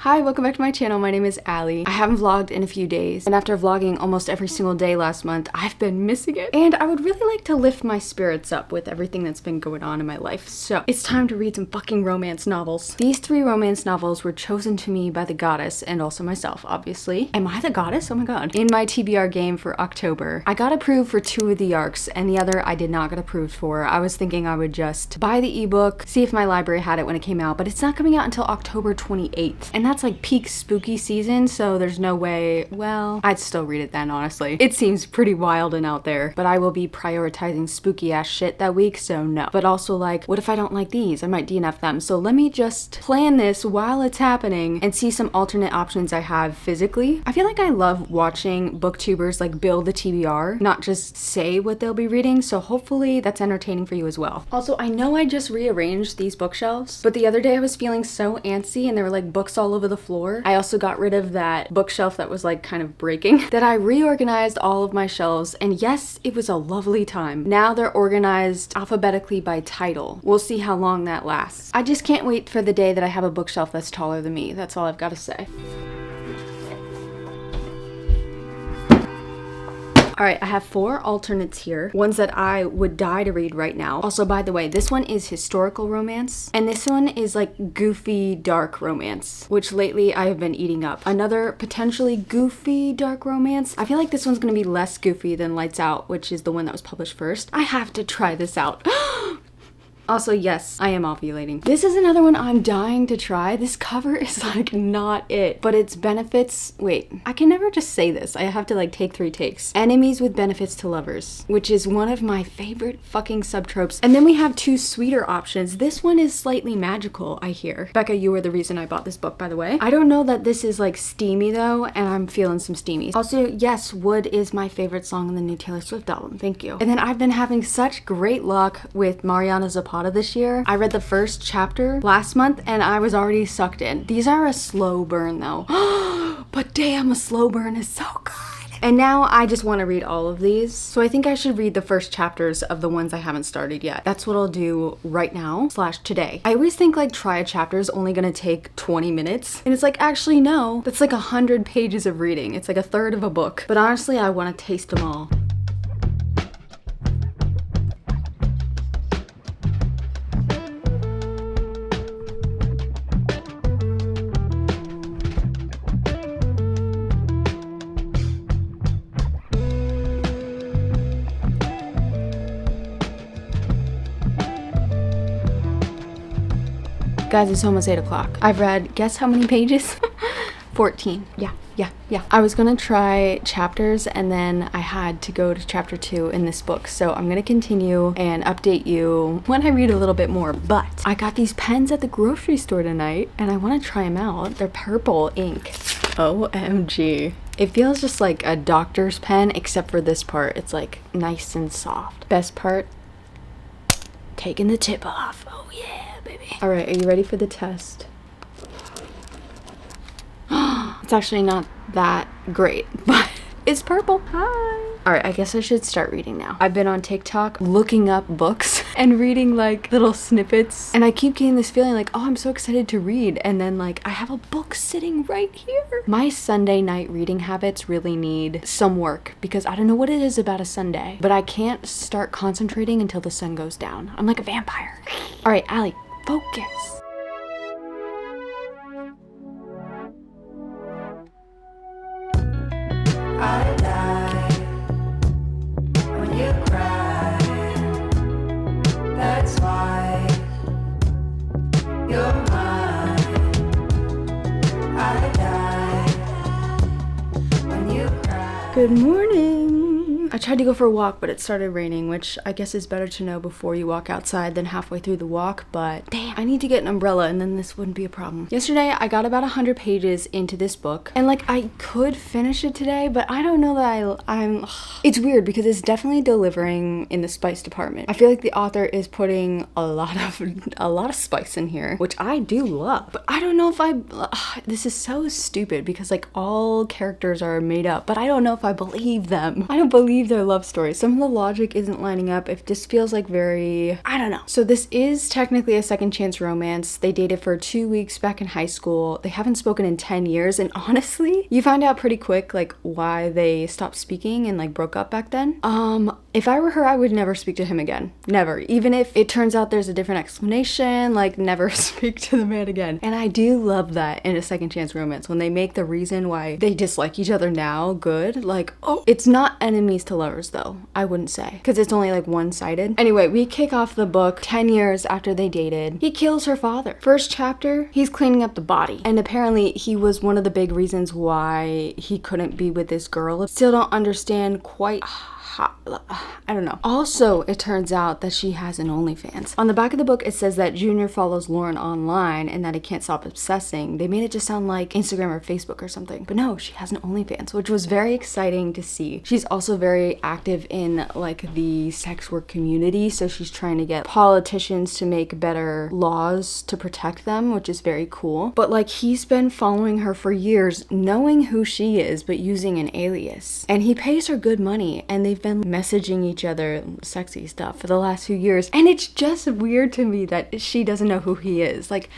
Hi, welcome back to my channel. My name is Allie. I haven't vlogged in a few days, and after vlogging almost every single day last month, I've been missing it. And I would really like to lift my spirits up with everything that's been going on in my life. So it's time to read some fucking romance novels. These 3 romance novels were chosen to me by the goddess and also myself, obviously. Am I the goddess? Oh my god. In my TBR game for October, I got approved for 2 of the arcs, and the other I did not get approved for. I was thinking I would just buy the ebook, see if my library had it when it came out, but it's not coming out until October 28th. And that's like peak spooky season, so there's no way. Well, I'd still read it then, honestly. It seems pretty wild and out there, but I will be prioritizing spooky ass shit that week, so no. But also, like, what if I don't like these? I might DNF them. So let me just plan this while it's happening and see some alternate options I have physically. I feel like I love watching booktubers like build the TBR, not just say what they'll be reading, so hopefully that's entertaining for you as well. Also, I know I just rearranged these bookshelves, but the other day I was feeling so antsy and there were like books all over the floor. I also got rid of that bookshelf that was like kind of breaking, that I reorganized all of my shelves, and yes, it was a lovely time. Now they're organized alphabetically by title. We'll see how long that lasts. I just can't wait for the day that I have a bookshelf that's taller than me. That's all I've got to say. All right, I have 4 alternates here, ones that I would die to read right now. Also, by the way, this one is historical romance, and this one is like goofy, dark romance, which lately I have been eating up. Another potentially goofy, dark romance. I feel like this one's gonna be less goofy than Lights Out, which is the one that was published first. I have to try this out. Also, yes, I am ovulating. This is another one I'm dying to try. This cover is like not it, but its benefits, wait, I can never just say this. I have to like take 3 takes. Enemies with benefits to lovers, which is one of my favorite fucking subtropes. And then we have 2 sweeter options. This one is slightly magical, I hear. Becca, you were the reason I bought this book, by the way. I don't know that this is like steamy though, and I'm feeling some steamies. Also, yes, Wood is my favorite song in the new Taylor Swift album. Thank you. And then I've been having such great luck with Mariana Zapata this year. I read the first chapter last month and I was already sucked in. These are a slow burn though. But damn, a slow burn is so good. And now I just want to read all of these. So I think I should read the first chapters of the ones I haven't started yet. That's what I'll do right now / today. I always think like try a chapter is only gonna take 20 minutes. And it's like, actually no, that's like 100 pages of reading. It's like a third of a book. But honestly, I want to taste them all. Guys, it's almost 8 o'clock. I've read, guess how many pages? 14. Yeah. I was gonna try chapters and then I had to go to chapter 2 in this book. So I'm gonna continue and update you when I read a little bit more. But I got these pens at the grocery store tonight and I wanna try them out. They're purple ink. OMG. It feels just like a doctor's pen except for this part. It's like nice and soft. Best part, taking the tip off. Oh yeah, baby. All right, are you ready for the test? It's actually not that great, but it's purple. Hi. All right, I guess I should start reading now. I've been on TikTok looking up books and reading like little snippets, and I keep getting this feeling like, oh, I'm so excited to read, and then like I have a book sitting right here. My Sunday night reading habits really need some work because I don't know what it is about a Sunday, but I can't start concentrating until the sun goes down. I'm like a vampire. All right, Allie, focus. I die when you cry. That's why you're mine. I die when you cry. Good morning. I tried to go for a walk, but it started raining, which I guess is better to know before you walk outside than halfway through the walk, but damn, I need to get an umbrella and then this wouldn't be a problem. Yesterday, I got about 100 pages into this book, and like I could finish it today, but I don't know that I'm it's weird because it's definitely delivering in the spice department. I feel like the author is putting a lot of spice in here, which I do love, but I don't know if this is so stupid because like all characters are made up, but I don't know if I believe them. I don't believe their love story. Some of the logic isn't lining up. It just feels like very, I don't know. So this is technically a second chance romance. They dated for 2 weeks back in high school. They haven't spoken in 10 years. And honestly, you find out pretty quick like why they stopped speaking and like broke up back then. If I were her, I would never speak to him again. Never. Even if it turns out there's a different explanation, like never speak to the man again. And I do love that in a second chance romance when they make the reason why they dislike each other now good. Like, oh, it's not enemies to lovers though, I wouldn't say, because it's only like one-sided. Anyway, we kick off the book 10 years after they dated. He kills her father. First chapter, he's cleaning up the body. And apparently he was one of the big reasons why he couldn't be with this girl. Still don't understand quite. I don't know. Also, it turns out that she has an OnlyFans. On the back of the book, it says that Junior follows Lauren online and that he can't stop obsessing. They made it just sound like Instagram or Facebook or something. But no, she has an OnlyFans, which was very exciting to see. She's also very active in like the sex work community. So she's trying to get politicians to make better laws to protect them, which is very cool. But like he's been following her for years, knowing who she is, but using an alias. And he pays her good money and they've been messaging each other sexy stuff for the last few years, and it's just weird to me that she doesn't know who he is. Like,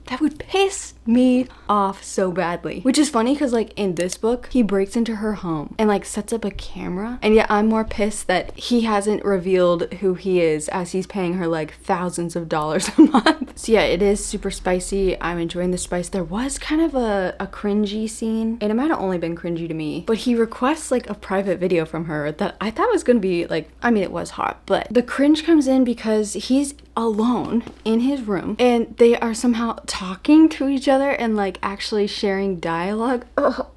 that would piss me off so badly. Which is funny because like in this book, he breaks into her home and like sets up a camera. And yet I'm more pissed that he hasn't revealed who he is as he's paying her like thousands of dollars a month. So yeah, it is super spicy. I'm enjoying the spice. There was kind of a cringy scene, and it might have only been cringy to me, but he requests like a private video from her that I thought was gonna be like, I mean, it was hot, but the cringe comes in because he's alone in his room and they are somehow talking to each other and like actually sharing dialogue. Ugh.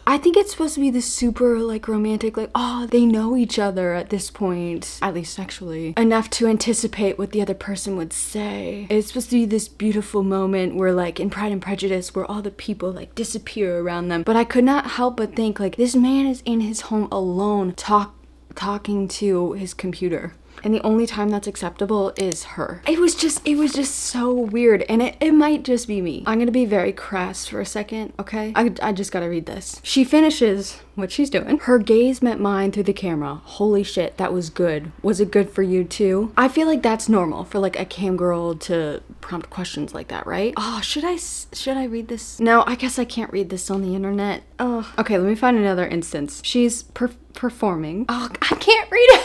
I think it's supposed to be this super like romantic, like, oh, they know each other at this point, at least sexually, enough to anticipate what the other person would say. It's supposed to be this beautiful moment where like in Pride and Prejudice where all the people like disappear around them. But I could not help but think like this man is in his home alone talking to his computer. And the only time that's acceptable is her. It was just so weird. And it might just be me. I'm gonna be very crass for a second, okay? I just gotta read this. She finishes what she's doing. Her gaze met mine through the camera. Holy shit, that was good. Was it good for you too? I feel like that's normal for like a cam girl to prompt questions like that, right? Oh, should I read this? No, I guess I can't read this on the internet. Oh, okay, let me find another instance. She's performing. Oh, I can't read it.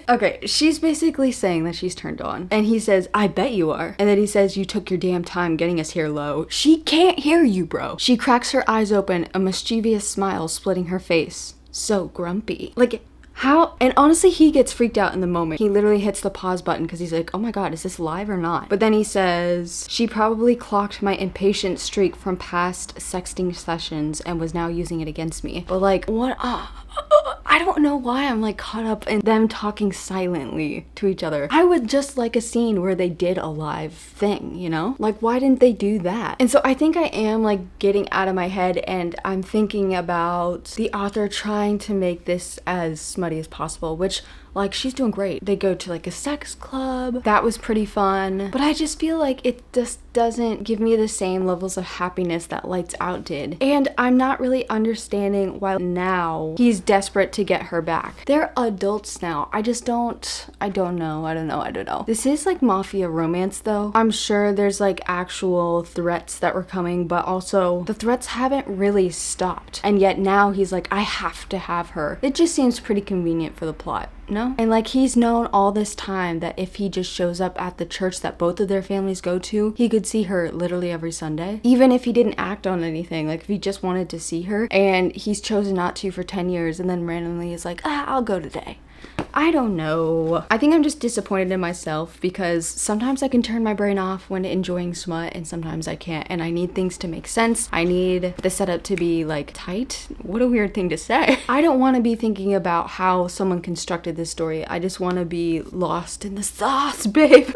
Okay, she's basically saying that she's turned on. And he says, I bet you are. And then he says, you took your damn time getting us here low. She can't hear you, bro. She cracks her eyes open, a mischievous smile splitting her face. So grumpy. Like, how? And honestly, he gets freaked out in the moment. He literally hits the pause button because he's like, oh my god, is this live or not? But then he says, she probably clocked my impatient streak from past sexting sessions and was now using it against me. But like, what? I don't know why I'm like caught up in them talking silently to each other. I would just like a scene where they did a live thing, you know? Like, why didn't they do that? And so I think I am like getting out of my head and I'm thinking about the author trying to make this as smutty as possible, which like she's doing great. They go to like a sex club. That was pretty fun. But I just feel like it just doesn't give me the same levels of happiness that Lights Out did. And I'm not really understanding why now he's desperate to get her back. They're adults now. I don't know. This is like mafia romance though. I'm sure there's like actual threats that were coming, but also the threats haven't really stopped. And yet now he's like, I have to have her. It just seems pretty convenient for the plot. No? And like he's known all this time that if he just shows up at the church that both of their families go to, he could see her literally every Sunday. Even if he didn't act on anything, like if he just wanted to see her, and he's chosen not to for 10 years and then randomly is like, I'll go today. I don't know. I think I'm just disappointed in myself because sometimes I can turn my brain off when enjoying smut and sometimes I can't, and I need things to make sense. I need the setup to be like tight. What a weird thing to say. I don't want to be thinking about how someone constructed this story. I just want to be lost in the sauce, babe.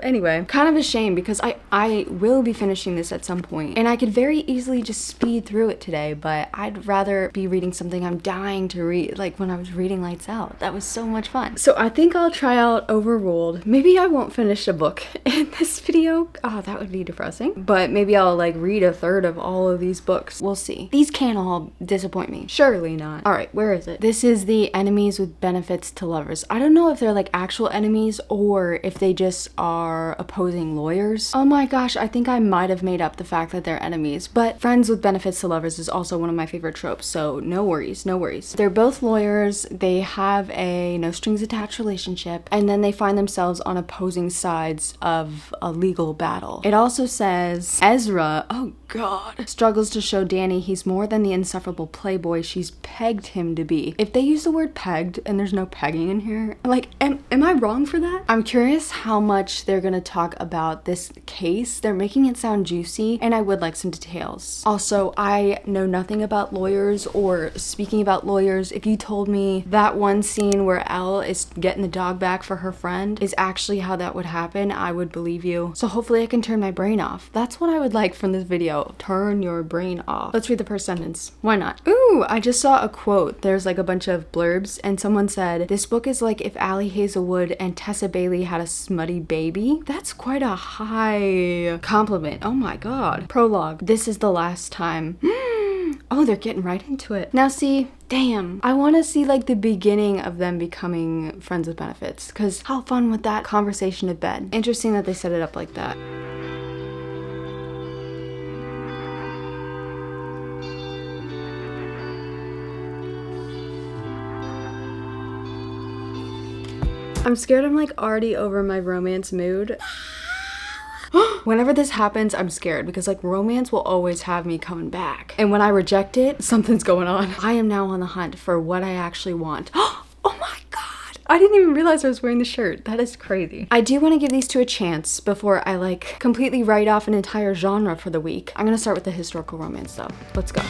Anyway, kind of a shame because I will be finishing this at some point and I could very easily just speed through it today, but I'd rather be reading something I'm dying to read, like when I was reading Lights Out. That was so much fun. So I think I'll try out Overruled. Maybe I won't finish a book in this video. Oh, that would be depressing. But maybe I'll like read a third of all of these books. We'll see. These can't all disappoint me. Surely not. All right, where is it? This is the Enemies with Benefits to Lovers. I don't know if they're like actual enemies or if they just are opposing lawyers. Oh my gosh, I think I might have made up the fact that they're enemies. But Friends with Benefits to Lovers is also one of my favorite tropes, so no worries, no worries. They're both lawyers. They have a no strings attached relationship, and then they find themselves on opposing sides of a legal battle. It also says Ezra, oh god, struggles to show Danny he's more than the insufferable playboy she's pegged him to be. If they use the word pegged and there's no pegging in here, like, am I wrong for that? I'm curious how much they're gonna talk about this case. They're making it sound juicy, and I would like some details. Also, I know nothing about lawyers or speaking about lawyers. If you told me that one scene where Elle is getting the dog back for her friend is actually how that would happen, I would believe you. So hopefully I can turn my brain off. That's what I would like from this video. Turn your brain off. Let's read the first sentence. Why not? Ooh, I just saw a quote. There's like a bunch of blurbs, and someone said, this book is like if Allie Hazelwood and Tessa Bailey had a smutty baby. That's quite a high compliment. Oh my god. Prologue. This is the last time. Oh, they're getting right into it. Now see, damn, I want to see like the beginning of them becoming friends with benefits, because how fun would that conversation have been? Interesting that they set it up like that. I'm scared I'm like already over my romance mood. Whenever this happens, I'm scared because like romance will always have me coming back. And when I reject it, something's going on. I am now on the hunt for what I actually want. Oh my god. I didn't even realize I was wearing the shirt. That is crazy. I do want to give these two a chance before I like completely write off an entire genre for the week. I'm gonna start with the historical romance though. Let's go.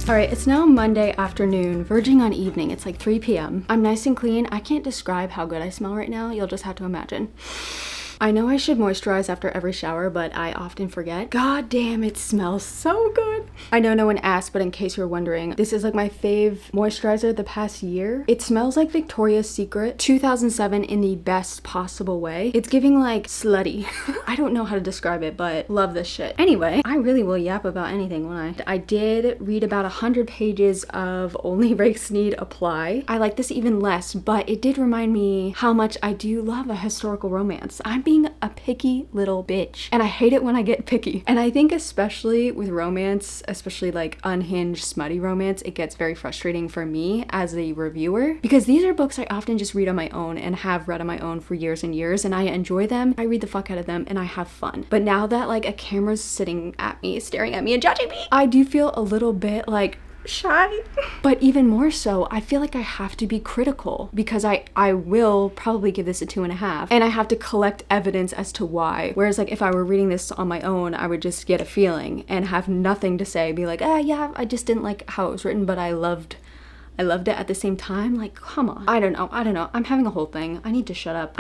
Alright, it's now Monday afternoon, verging on evening. It's like 3 p.m. I'm nice and clean. I can't describe how good I smell right now. You'll just have to imagine. I know I should moisturize after every shower, but I often forget. God damn, it smells so good. I know no one asked, but in case you're wondering, this is like my fave moisturizer the past year. It smells like Victoria's Secret 2007 in the best possible way. It's giving like slutty. I don't know how to describe it, but love this shit. Anyway, I really will yap about anything, won't I? I did read about 100 pages of Only Rakes Need Apply. I like this even less, but it did remind me how much I do love a historical romance. I'm being a picky little bitch, and I hate it when I get picky. And I think especially with romance, especially like unhinged smutty romance, it gets very frustrating for me as a reviewer, because these are books I often just read on my own and have read on my own for years and years, and I enjoy them. I read the fuck out of them and I have fun. But now that like a camera's sitting at me, staring at me and judging me, I do feel a little bit like shy. But even more so, I feel like I have to be critical, because I will probably give this a 2.5, and I have to collect evidence as to why. Whereas like if I were reading this on my own, I would just get a feeling and have nothing to say, be like, yeah, I just didn't like how it was written, but I loved it at the same time. Like, come on. I don't know. I'm having a whole thing. I need to shut up.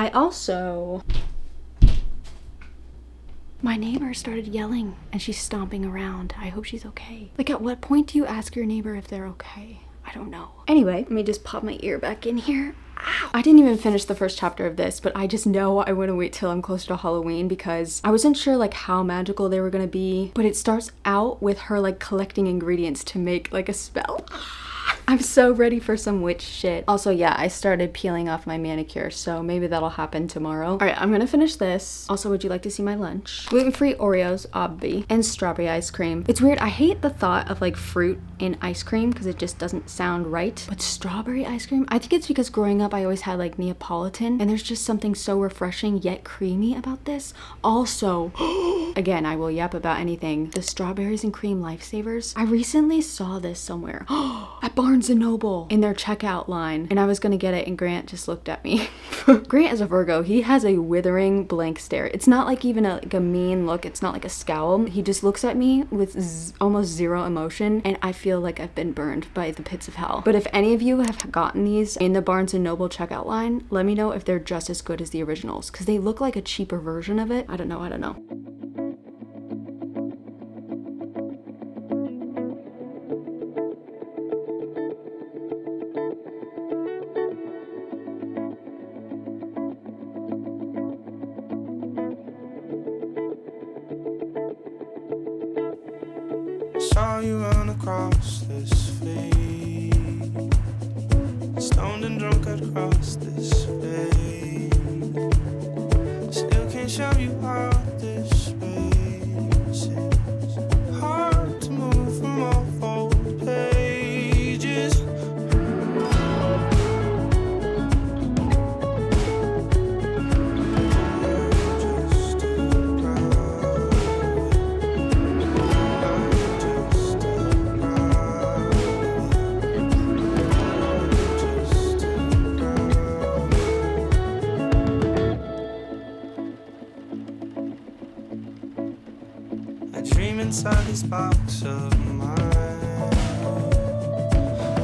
My neighbor started yelling and she's stomping around. I hope she's okay. Like, at what point do you ask your neighbor if they're okay? I don't know. Anyway, let me just pop my ear back in here. Ow. I didn't even finish the first chapter of this, but I just know I want to wait till I'm closer to Halloween, because I wasn't sure like how magical they were gonna be, but it starts out with her like collecting ingredients to make like a spell. I'm so ready for some witch shit. Also, yeah, I started peeling off my manicure, so maybe that'll happen tomorrow. All right, I'm gonna finish this. Also, would you like to see my lunch? Gluten-free Oreos, obvi, and strawberry ice cream. It's weird, I hate the thought of like fruit in ice cream because it just doesn't sound right. But strawberry ice cream? I think it's because growing up I always had like Neapolitan, and there's just something so refreshing yet creamy about this. Also, again, I will yap about anything, the strawberries and cream lifesavers. I recently saw this somewhere at Barnes Barnes & Noble in their checkout line, and I was gonna get it, and Grant just looked at me. Grant is a Virgo. He has a withering blank stare. It's not like even like a mean look. It's not like a scowl. He just looks at me with almost zero emotion, and I feel like I've been burned by the pits of hell. But if any of you have gotten these in the Barnes & Noble checkout line, let me know if they're just as good as the originals, because they look like a cheaper version of it. I don't know. Saw you run across this way, stoned and drunk across this way. Still can't show you how this space is hard to move from off old pages. I dream inside this box of mine,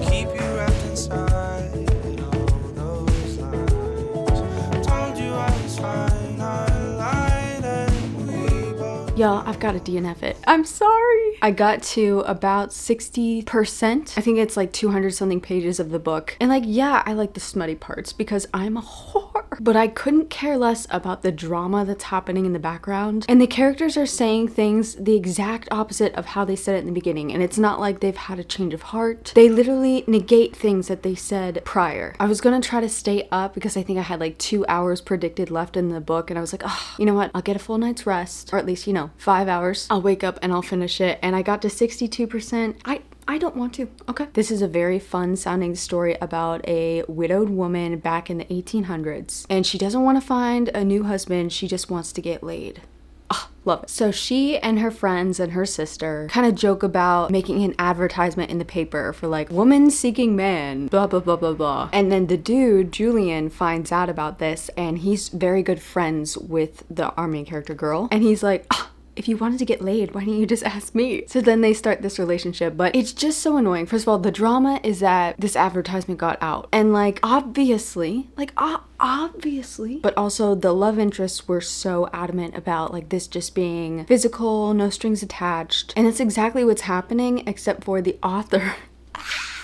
keep you wrapped inside all those lines. Told you I was fine, I lied and we both. Y'all, I've got to DNF it. I'm sorry. I got to about 60%. I think it's like 200 something pages of the book. And like, yeah, I like the smutty parts because I'm a whore. But I couldn't care less about the drama that's happening in the background. And the characters are saying things the exact opposite of how they said it in the beginning. And it's not like they've had a change of heart. They literally negate things that they said prior. I was gonna try to stay up because I think I had like 2 hours predicted left in the book. And I was like, oh, you know what? I'll get a full night's rest. Or at least, 5 hours. I'll wake up and I'll finish it. And I got to 62%. I don't want to. Okay. This is a very fun sounding story about a widowed woman back in the 1800s. And she doesn't want to find a new husband. She just wants to get laid. Oh, love it. So she and her friends and her sister kind of joke about making an advertisement in the paper for like woman seeking man, blah, blah, blah, blah, blah. And then the dude, Julian, finds out about this and he's very good friends with the our main character girl. And he's like, oh, if you wanted to get laid, why didn't you just ask me? So then they start this relationship, but it's just so annoying. First of all, the drama is that this advertisement got out. And like, obviously, but also the love interests were so adamant about like this just being physical, no strings attached. And that's exactly what's happening, except for the author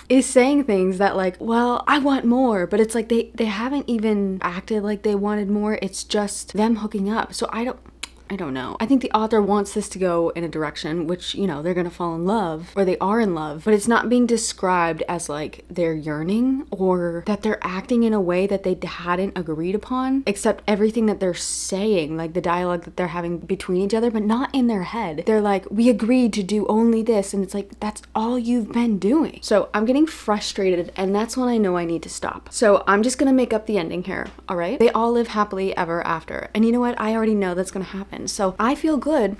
is saying things that like, well, I want more, but it's like they haven't even acted like they wanted more. It's just them hooking up. So I don't know. I think the author wants this to go in a direction which, they're gonna fall in love or they are in love, but it's not being described as like they're yearning or that they're acting in a way that they hadn't agreed upon, except everything that they're saying, like the dialogue that they're having between each other, but not in their head. They're like, we agreed to do only this, and it's like, that's all you've been doing. So I'm getting frustrated, and that's when I know I need to stop. So I'm just gonna make up the ending here, all right? They all live happily ever after. And you know what? I already know that's gonna happen. So I feel good.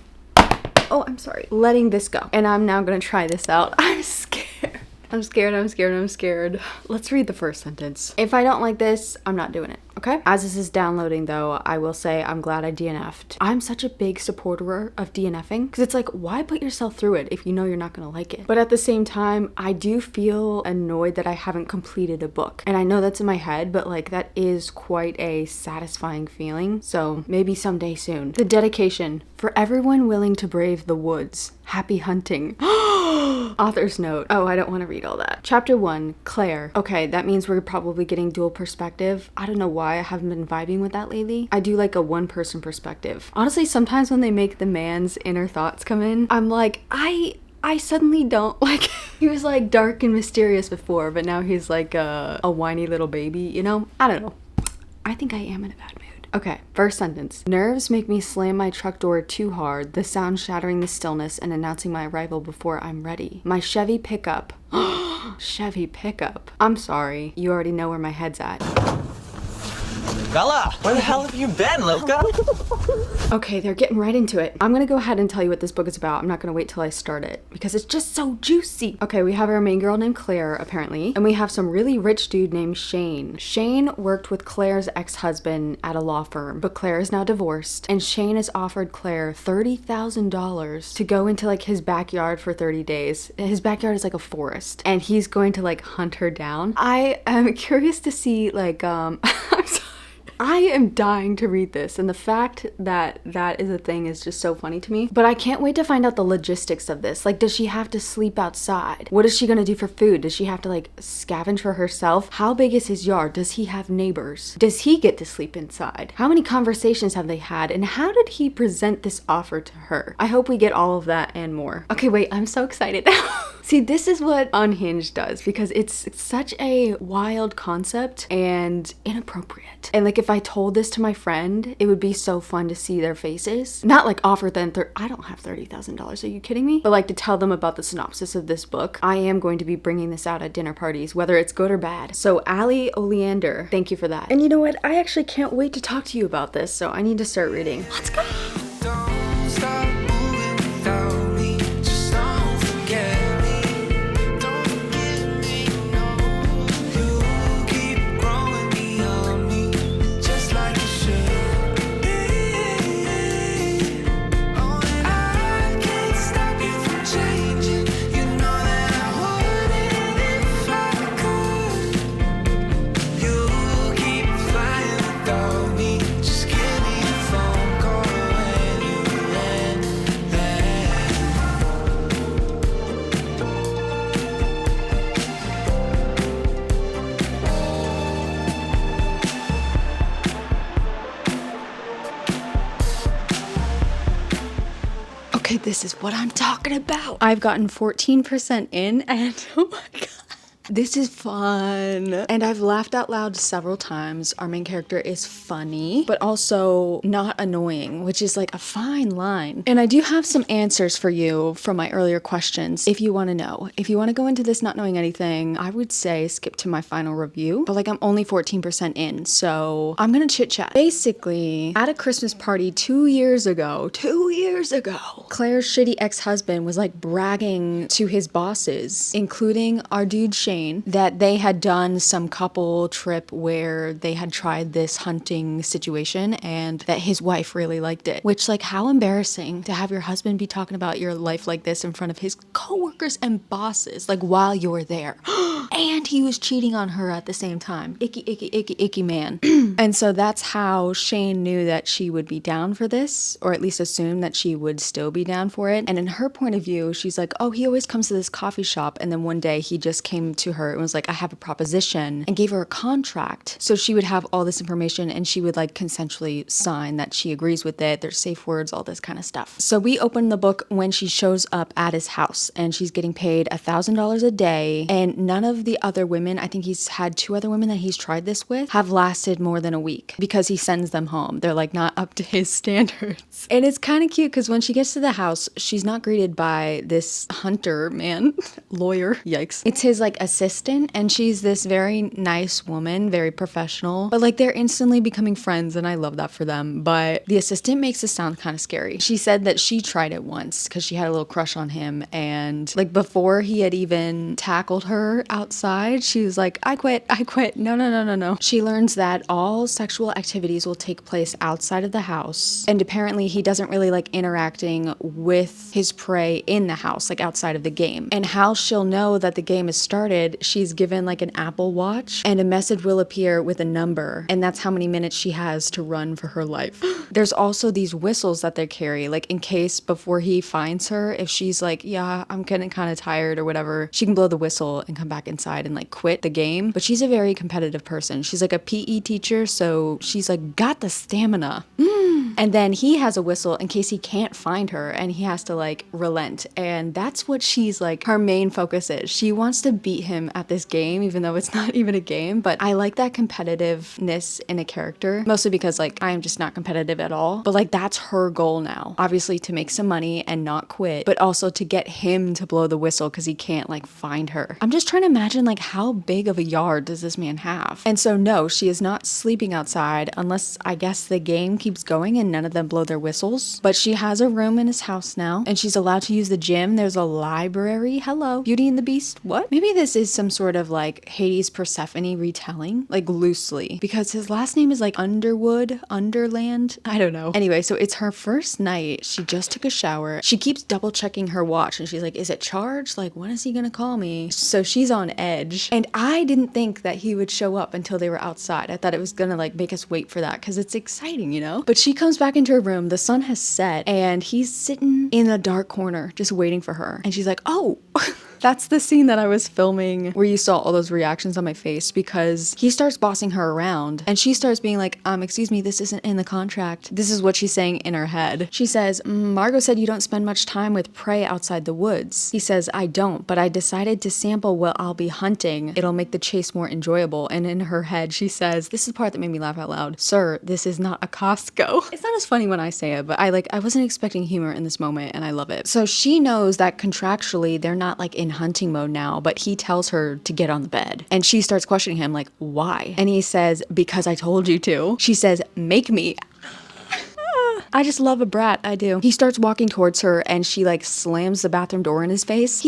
Oh, I'm sorry. Letting this go. And I'm now gonna try this out. I'm scared. I'm scared. Let's read the first sentence. If I don't like this, I'm not doing it. Okay? As this is downloading though, I will say I'm glad I DNF'd. I'm such a big supporter of DNFing because it's like, why put yourself through it if you know you're not gonna like it? But at the same time, I do feel annoyed that I haven't completed a book. And I know that's in my head, but like that is quite a satisfying feeling. So maybe someday soon. The dedication. For everyone willing to brave the woods. Happy hunting. Author's note. Oh, I don't want to read all that. Chapter 1, Claire. Okay, that means we're probably getting dual perspective. I don't know why I haven't been vibing with that lately. I do like a one-person perspective. Honestly, sometimes when they make the man's inner thoughts come in, I'm like, I suddenly don't like. He was like dark and mysterious before, but now he's like a whiny little baby, I don't know. I think I am in a bad mood. Okay, first sentence. Nerves make me slam my truck door too hard, the sound shattering the stillness and announcing my arrival before I'm ready. My Chevy pickup. Chevy pickup. I'm sorry, you already know where my head's at. Bella, where the hell have you been, Luca? Okay, they're getting right into it. I'm gonna go ahead and tell you what this book is about. I'm not gonna wait till I start it because it's just so juicy. Okay, we have our main girl named Claire, apparently, and we have some really rich dude named Shane. Shane worked with Claire's ex-husband at a law firm, but Claire is now divorced, and Shane has offered Claire $30,000 to go into like his backyard for 30 days. His backyard is like a forest, and he's going to like hunt her down. I am curious to see like, I'm sorry. I am dying to read this, and the fact that that is a thing is just so funny to me. But I can't wait to find out the logistics of this. Like, does she have to sleep outside? What is she gonna do for food? Does she have to like scavenge for herself? How big is his yard? Does he have neighbors? Does he get to sleep inside? How many conversations have they had? And how did he present this offer to her? I hope we get all of that and more. Okay, wait, I'm so excited. See, this is what Unhinged does because it's such a wild concept and inappropriate. And like if I told this to my friend, it would be so fun to see their faces. Not like offer them, I don't have $30,000, are you kidding me? But like to tell them about the synopsis of this book. I am going to be bringing this out at dinner parties, whether it's good or bad. So Ali Oleander, thank you for that. And you know what? I actually can't wait to talk to you about this, so I need to start reading. Let's go! Don't stop moving without me. Just don't forget me. Don't give me no. You keep growing beyond me, just like you should. Oh, and I can't stop you from changing. You know that I wouldn't if I could. You keep flying without me. Just give me a phone call when you land. Okay, this is what I'm talking about. I've gotten 14% in and oh my god. This is fun. And I've laughed out loud several times. Our main character is funny, but also not annoying, which is like a fine line. And I do have some answers for you from my earlier questions if you want to know. If you want to go into this not knowing anything, I would say skip to my final review. But like I'm only 14% in, so I'm gonna chit chat. Basically, at a Christmas party 2 years ago, Claire's shitty ex-husband was like bragging to his bosses, including our dude Shane, that they had done some couple trip where they had tried this hunting situation and that his wife really liked it. Which, like, how embarrassing to have your husband be talking about your life like this in front of his coworkers and bosses, like while you're there. And he was cheating on her at the same time. Icky, icky, icky, icky man. And so that's how Shane knew that she would be down for this, or at least assumed that she would still be down for it. And in her point of view, she's like, oh, he always comes to this coffee shop. And then one day he just came to her and was like, I have a proposition, and gave her a contract. So she would have all this information and she would like consensually sign that she agrees with it. There's safe words, all this kind of stuff. So we open the book when she shows up at his house and she's getting paid $1,000 a day. And none of the other women, I think he's had 2 other women that he's tried this with, have lasted more than a week because he sends them home. They're like not up to his standards. And it's kind of cute because when she gets to the house, she's not greeted by this hunter man, lawyer, yikes. It's his like assistant, and she's this very nice woman, very professional, but like they're instantly becoming friends, and I love that for them. But the assistant makes it sound kind of scary. She said that she tried it once because she had a little crush on him, and like before he had even tackled her outside, she was like, I quit. No. She learns that all sexual activities will take place outside of the house, and apparently he doesn't really like interacting with his prey in the house, like outside of the game. And how she'll know that the game has started, she's given like an Apple Watch, and a message will appear with a number, and that's how many minutes she has to run for her life. There's also these whistles that they carry, like in case before he finds her, if she's like, yeah, I'm getting kind of tired or whatever, she can blow the whistle and come back inside and like quit the game. But she's a very competitive person. She's like a PE teacher, so she's like got the stamina. And then he has a whistle in case he can't find her and he has to like relent. And that's what she's like, her main focus is. She wants to beat him at this game, even though it's not even a game. But I like that competitiveness in a character, mostly because like I am just not competitive at all. But like that's her goal now, obviously to make some money and not quit, but also to get him to blow the whistle because he can't like find her. I'm just trying to imagine like how big of a yard does this man have? And so no, she is not sleeping outside unless I guess the game keeps going and and none of them blow their whistles. But she has a room in his house now, and she's allowed to use the gym. There's a library. Hello. Beauty and the Beast. What? Maybe this is some sort of like Hades Persephone retelling, like loosely, because his last name is like Underwood, Underland. I don't know. Anyway, so it's her first night. She just took a shower. She keeps double checking her watch and she's like, is it charged? Like, when is he gonna call me? So she's on edge. And I didn't think that he would show up until they were outside. I thought it was gonna like make us wait for that because it's exciting, you know? But she comes back into her room. The sun has set and he's sitting in a dark corner just waiting for her. And she's like, oh. That's the scene that I was filming where you saw all those reactions on my face, because he starts bossing her around and she starts being like, excuse me, this isn't in the contract. This is what she's saying in her head. She says, Margot said you don't spend much time with prey outside the woods. He says, I don't, but I decided to sample what I'll be hunting. It'll make the chase more enjoyable. And in her head, she says, this is the part that made me laugh out loud. Sir, this is not a Costco. It's not as funny when I say it, but I wasn't expecting humor in this moment and I love it. So she knows that contractually they're not like in hunting mode now, but he tells her to get on the bed and she starts questioning him like, why? And he says, because I told you to. She says, make me. I just love a brat. I do. He starts walking towards her and she like slams the bathroom door in his face.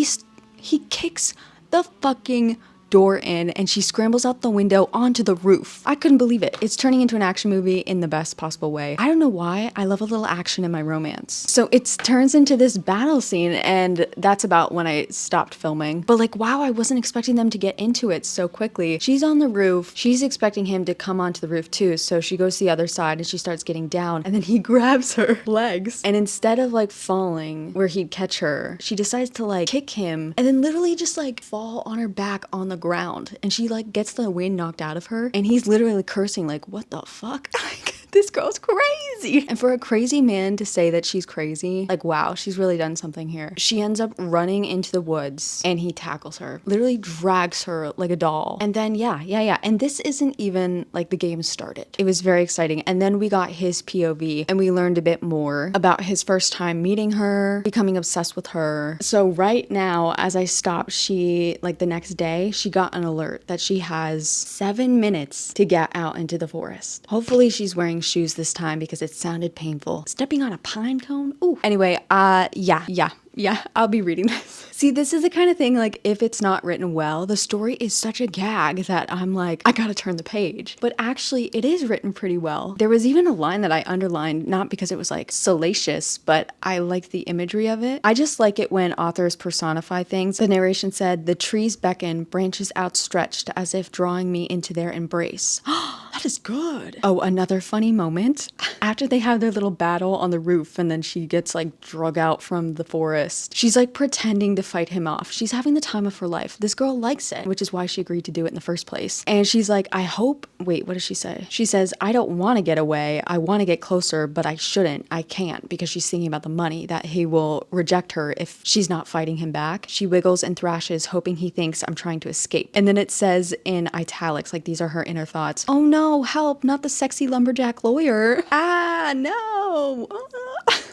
He kicks the fucking door in and she scrambles out the window onto the roof. I couldn't believe it. It's turning into an action movie in the best possible way. I don't know why. I love a little action in my romance. So it turns into this battle scene and that's about when I stopped filming. But like, wow, I wasn't expecting them to get into it so quickly. She's on the roof. She's expecting him to come onto the roof too. So she goes to the other side and she starts getting down and then he grabs her legs. And instead of like falling where he'd catch her, she decides to like kick him and then literally just like fall on her back on the ground, and she like gets the wind knocked out of her and he's literally cursing like, what the fuck? Like, this girl's crazy. And for a crazy man to say that she's crazy, like, wow, she's really done something here. She ends up running into the woods and he tackles her, literally drags her like a doll. And then yeah. And this isn't even like the game started. It was very exciting. And then we got his POV and we learned a bit more about his first time meeting her, becoming obsessed with her. So right now, as I stopped, she like the next day, she got an alert that she has 7 minutes to get out into the forest. Hopefully she's wearing shoes this time because it sounded painful. Stepping on a pine cone? Ooh. Anyway, yeah, I'll be reading this. See, this is the kind of thing, like, if it's not written well, the story is such a gag that I'm like, I gotta turn the page. But actually, it is written pretty well. There was even a line that I underlined, not because it was, like, salacious, but I like the imagery of it. I just like it when authors personify things. The narration said, the trees beckon, branches outstretched as if drawing me into their embrace. That is good. Oh, another funny moment. After they have their little battle on the roof and then she gets, like, drug out from the forest, she's, like, pretending to fight him off. She's having the time of her life. This girl likes it, which is why she agreed to do it in the first place. And she's like, I hope, wait, what does she say? She says, I don't want to get away. I want to get closer, but I shouldn't. I can't, because she's thinking about the money, that he will reject her if she's not fighting him back. She wiggles and thrashes, hoping he thinks I'm trying to escape. And then it says in italics, like these are her inner thoughts. Oh no, help, not the sexy lumberjack lawyer. Ah, no.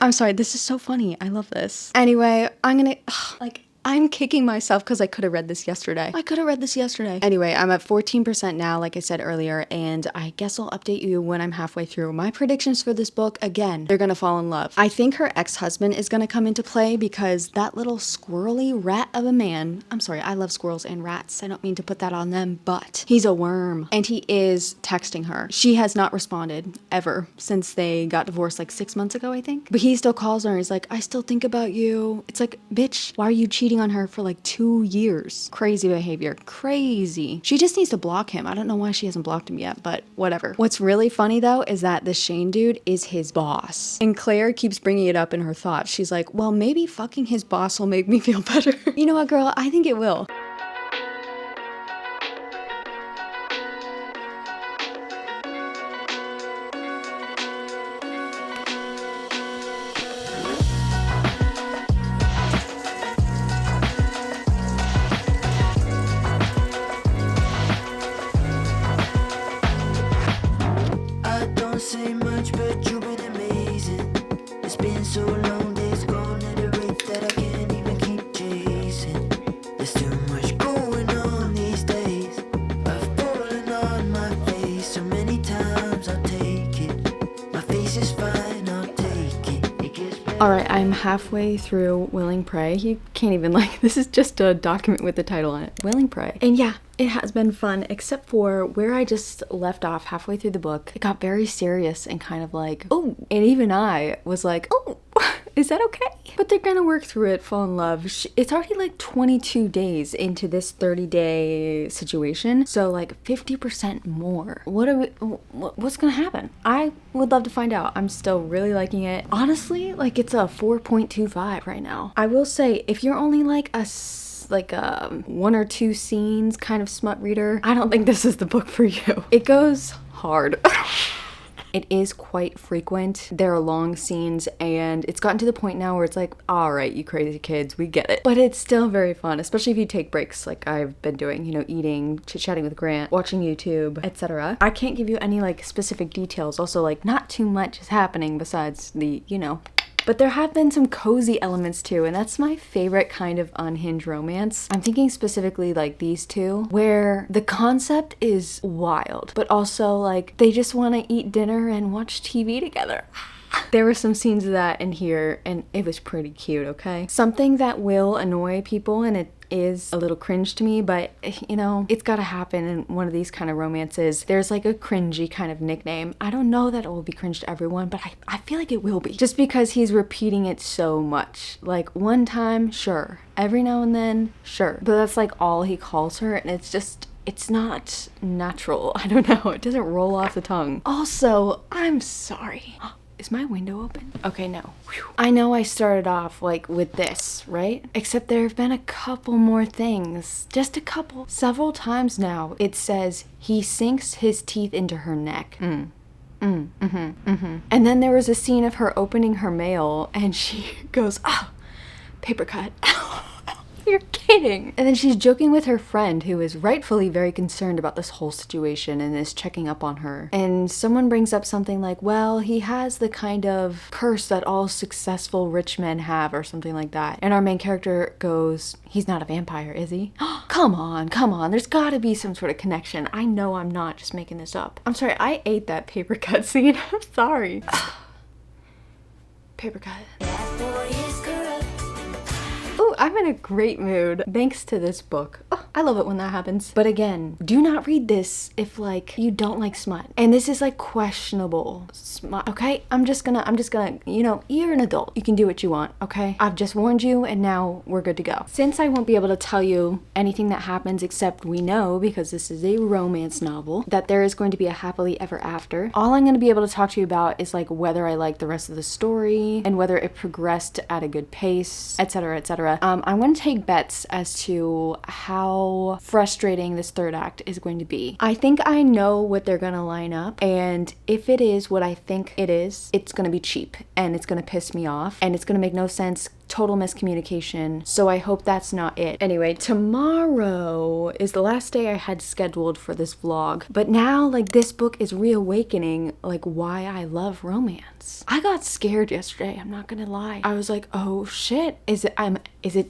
I'm sorry, this is so funny. I love this. Anyway, I'm kicking myself because I could have read this yesterday. Anyway, I'm at 14% now, like I said earlier, and I guess I'll update you when I'm halfway through. My predictions for this book, again, they're gonna fall in love. I think her ex-husband is gonna come into play because that little squirrely rat of a man, I'm sorry, I love squirrels and rats. I don't mean to put that on them, but he's a worm and he is texting her. She has not responded ever since they got divorced like 6 months ago, I think. But he still calls her and he's like, I still think about you. It's like, bitch, why are you cheating on her for like 2 years? Crazy behavior. Crazy. She just needs to block him. I don't know why she hasn't blocked him yet, but whatever. What's really funny though is that the Shane dude is his boss. And Claire keeps bringing it up in her thoughts. She's like, well, maybe fucking his boss will make me feel better. You know what, girl? I think it will. Say much, but you've been amazing. It's been so long, days gone at a rate that I can't even keep chasing. There's too much All right, I'm halfway through Willing Prey. You can't even like, this is just a document with the title on it. Willing Prey. And yeah, it has been fun, except for where I just left off halfway through the book. It got very serious and kind of like, oh, and even I was like, oh, is that okay? But they're gonna work through it, fall in love. It's already like 22 days into this 30-day situation, so like 50% more. What's gonna happen? I would love to find out. I'm still really liking it. Honestly, like it's a 4.25 right now. I will say, if you're only like a one or two scenes kind of smut reader, I don't think this is the book for you. It goes hard. It is quite frequent. There are long scenes, and it's gotten to the point now where it's like, all right, you crazy kids, we get it. But it's still very fun, especially if you take breaks like I've been doing, you know, eating, chit-chatting with Grant, watching YouTube, etc. I can't give you any like specific details. Also, like not too much is happening besides the, you know, but there have been some cozy elements too, and that's my favorite kind of unhinged romance. I'm thinking specifically like these two, where the concept is wild, but also like they just want to eat dinner and watch TV together. There were some scenes of that in here, and it was pretty cute, okay? Something that will annoy people, and it is a little cringe to me, but you know, it's gotta happen in one of these kind of romances. There's like a cringy kind of nickname. I don't know that it will be cringe to everyone, but I feel like it will be. Just because he's repeating it so much. Like one time, sure. Every now and then, sure. But that's like all he calls her, and it's just, it's not natural. I don't know. It doesn't roll off the tongue. Also, I'm sorry. Is my window open? Okay, no. Whew. I know I started off like with this, right? Except there have been a couple more things. Just a couple. Several times now it says he sinks his teeth into her neck. And then there was a scene of her opening her mail and she goes, oh, paper cut. You're kidding. And then she's joking with her friend who is rightfully very concerned about this whole situation and is checking up on her. And someone brings up something like, well, he has the kind of curse that all successful rich men have or something like that. And our main character goes, he's not a vampire, is he? Come on. There's gotta be some sort of connection. I know I'm not just making this up. I'm sorry, I ate that paper cut scene. I'm sorry. Paper cut. Ooh, I'm in a great mood thanks to this book. Oh, I love it when that happens. But again, do not read this if like you don't like smut. And this is like questionable smut, okay? I'm just gonna, you know, you're an adult. You can do what you want, okay? I've just warned you and now we're good to go. Since I won't be able to tell you anything that happens except we know, because this is a romance novel, that there is going to be a happily ever after. All I'm gonna be able to talk to you about is like whether I like the rest of the story and whether it progressed at a good pace, etc., etc. I'm going to take bets as to how frustrating this third act is going to be. I think I know what they're going to line up, and if it is what I think it is, it's going to be cheap and it's going to piss me off and it's going to make no sense. Total miscommunication. So I hope that's not it. Anyway, tomorrow is the last day I had scheduled for this vlog. But now, like, this book is reawakening, like, why I love romance. I got scared yesterday, I'm not gonna lie. I was like, oh shit, is it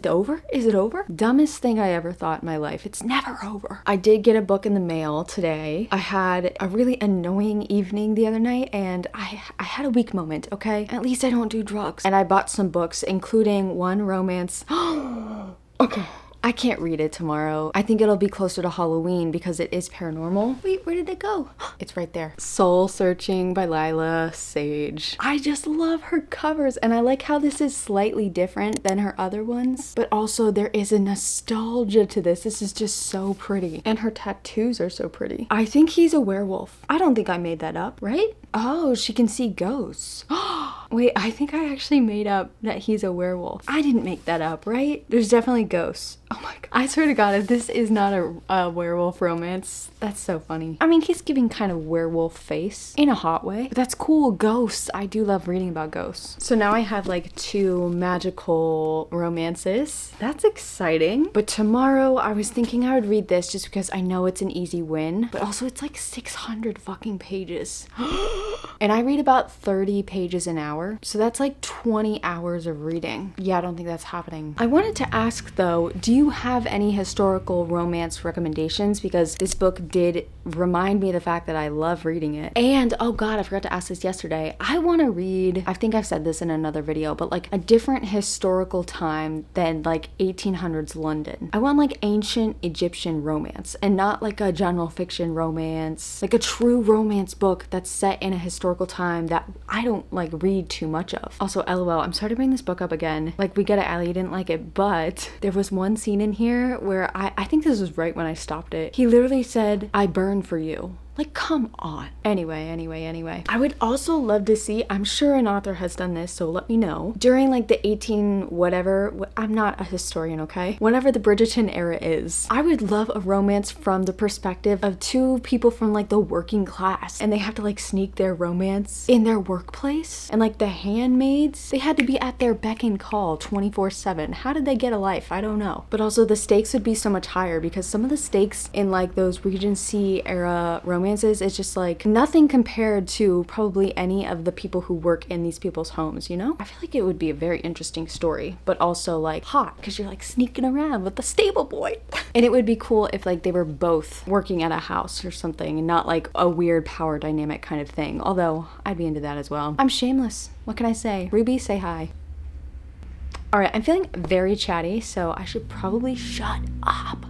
over? Is it over? Dumbest thing I ever thought in my life. It's never over. I did get a book in the mail today. I had a really annoying evening the other night, and I had a weak moment, okay? At least I don't do drugs. And I bought some books, including one romance. Okay. I can't read it tomorrow. I think it'll be closer to Halloween because it is paranormal. Wait, where did it go? It's right there. Soul Searching by Lila Sage. I just love her covers, and I like how this is slightly different than her other ones, but also there is a nostalgia to this. This is just so pretty, and her tattoos are so pretty. I think he's a werewolf. I don't think I made that up, right? Oh, she can see ghosts. Wait, I think I actually made up that he's a werewolf. I didn't make that up, right? There's definitely ghosts. Oh my god. I swear to god, if this is not a werewolf romance, that's so funny. I mean, he's giving kind of werewolf face in a hot way, but that's cool. Ghosts. I do love reading about ghosts. So now I have like 2 magical romances. That's exciting. But tomorrow I was thinking I would read this just because I know it's an easy win, but also it's like 600 fucking pages. And I read about 30 pages an hour. So that's like 20 hours of reading. Yeah, I don't think that's happening. I wanted to ask though, do you have any historical romance recommendations? Because this book did remind me of the fact that I love reading it. And oh god, I forgot to ask this yesterday. I want to read, I think I've said this in another video, but like a different historical time than like 1800s London. I want like ancient Egyptian romance and not like a general fiction romance, like a true romance book that's set in a historical time that I don't like read too much of. Also, LOL, I'm sorry to bring this book up again. Like, we get it, Allie, you didn't like it, but there was one scene in here where I think this was right when I stopped it. He literally said, "I burn for you." Like, come on. Anyway. I would also love to see, I'm sure an author has done this, so let me know. During like the 18 whatever, I'm not a historian, okay? Whenever the Bridgerton era is, I would love a romance from the perspective of two people from like the working class, and they have to like sneak their romance in their workplace. And like the handmaids, they had to be at their beck and call 24/7. How did they get a life? I don't know. But also the stakes would be so much higher because some of the stakes in like those Regency era romances, it's just like nothing compared to probably any of the people who work in these people's homes, you know? I feel like it would be a very interesting story, but also like hot because you're like sneaking around with the stable boy. And it would be cool if like they were both working at a house or something and not like a weird power dynamic kind of thing. Although I'd be into that as well. I'm shameless. What can I say? Ruby, say hi. All right, I'm feeling very chatty, so I should probably shut up.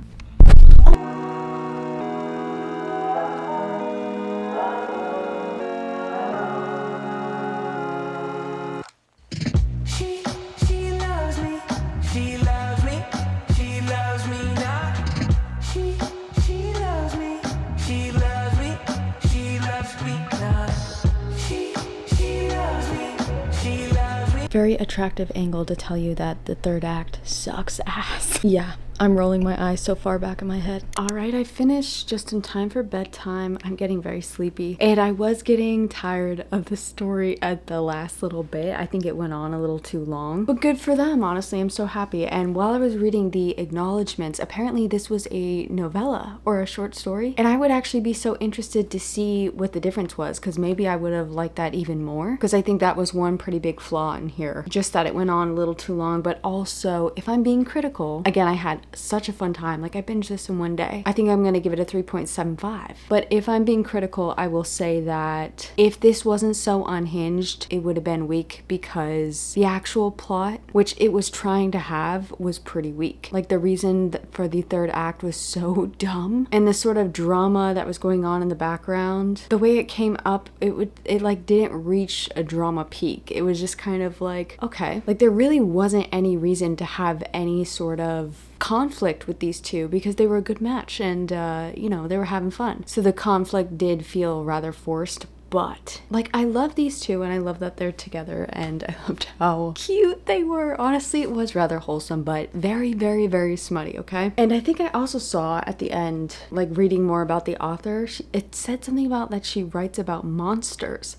Very attractive angle to tell you that the third act sucks ass. Yeah, I'm rolling my eyes so far back in my head. All right, I finished just in time for bedtime. I'm getting very sleepy. And I was getting tired of the story at the last little bit. I think it went on a little too long. But good for them, honestly. I'm so happy. And while I was reading the acknowledgements, apparently this was a novella or a short story. And I would actually be so interested to see what the difference was, because maybe I would have liked that even more. Because I think that was one pretty big flaw in here. Just that it went on a little too long, but also, if I'm being critical, again, I had such a fun time. Like, I binged this in one day. I think I'm gonna give it a 3.75. But if I'm being critical, I will say that if this wasn't so unhinged, it would have been weak because the actual plot, which it was trying to have, was pretty weak. Like, the reason for the third act was so dumb, and the sort of drama that was going on in the background, the way it came up, it like didn't reach a drama peak. It was just kind of like, okay, like there really wasn't any reason to have any sort of conflict with these two because they were a good match and you know, they were having fun. So the conflict did feel rather forced, but like I love these two and I love that they're together and I loved how cute they were. Honestly, it was rather wholesome, but very, very, very smutty, okay? And I think I also saw at the end, like reading more about the author, it said something about that she writes about monsters.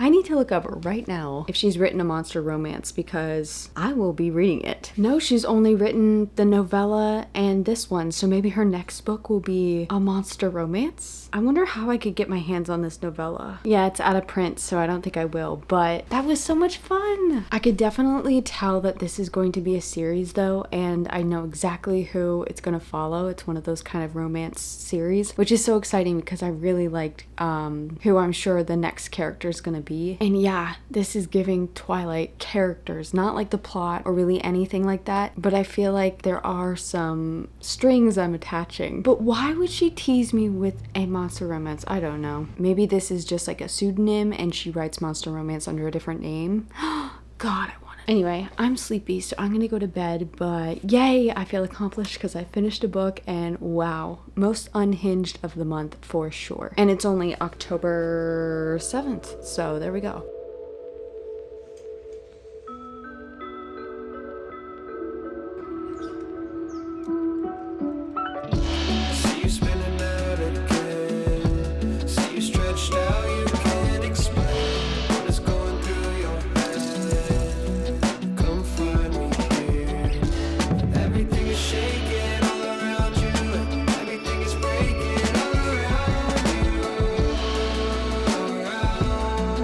I need to look up right now if she's written a monster romance because I will be reading it. No, she's only written the novella and this one, so maybe her next book will be a monster romance? I wonder how I could get my hands on this novella. Yeah, it's out of print, so I don't think I will, but that was so much fun. I could definitely tell that this is going to be a series though, and I know exactly who it's gonna follow. It's one of those kind of romance series, which is so exciting because I really liked who I'm sure the next character is gonna be. And yeah, this is giving Twilight characters, not like the plot or really anything like that, but I feel like there are some strings I'm attaching. But why would she tease me with a monster romance? I don't know. Maybe this is just like a pseudonym and she writes monster romance under a different name. God, I want it. Anyway, I'm sleepy, so I'm gonna go to bed, but yay, I feel accomplished because I finished a book and wow, most unhinged of the month for sure. And it's only October 7th, so there we go. See you spinning out again. See you stretched out, you can't explain what is going through your head. Come find me here. Everything is shaking all around you, and everything is breaking all around you. Around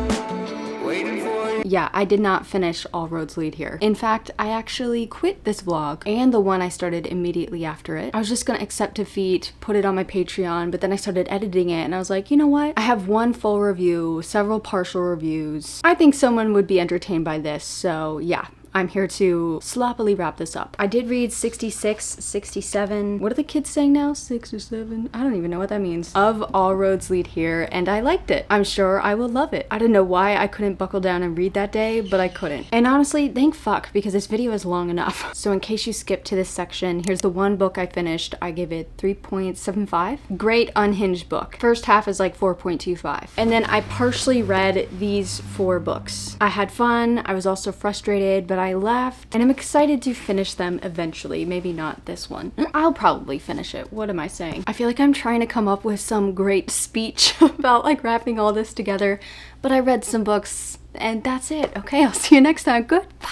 yeah, I did not finish All Roads Lead Here. In fact, I actually quit this vlog and the one I started immediately after it. I was just gonna accept defeat, put it on my Patreon, but then I started editing it and I was like, you know what? I have one full review, several partial reviews. I think someone would be entertained by this, so yeah. I'm here to sloppily wrap this up. I did read 66, 67, what are the kids saying now? 6 or 7? I don't even know what that means. Of All Roads Lead Here, and I liked it. I'm sure I will love it. I don't know why I couldn't buckle down and read that day, but I couldn't. And honestly, thank fuck, because this video is long enough. So in case you skipped to this section, here's the one book I finished. I give it 3.75. Great unhinged book. First half is like 4.25. And then I partially read these 4 books. I had fun, I was also frustrated, but I left, and I'm excited to finish them eventually. Maybe not this one. I'll probably finish it. What am I saying? I feel like I'm trying to come up with some great speech about like wrapping all this together, but I read some books and that's it. Okay, I'll see you next time. Goodbye.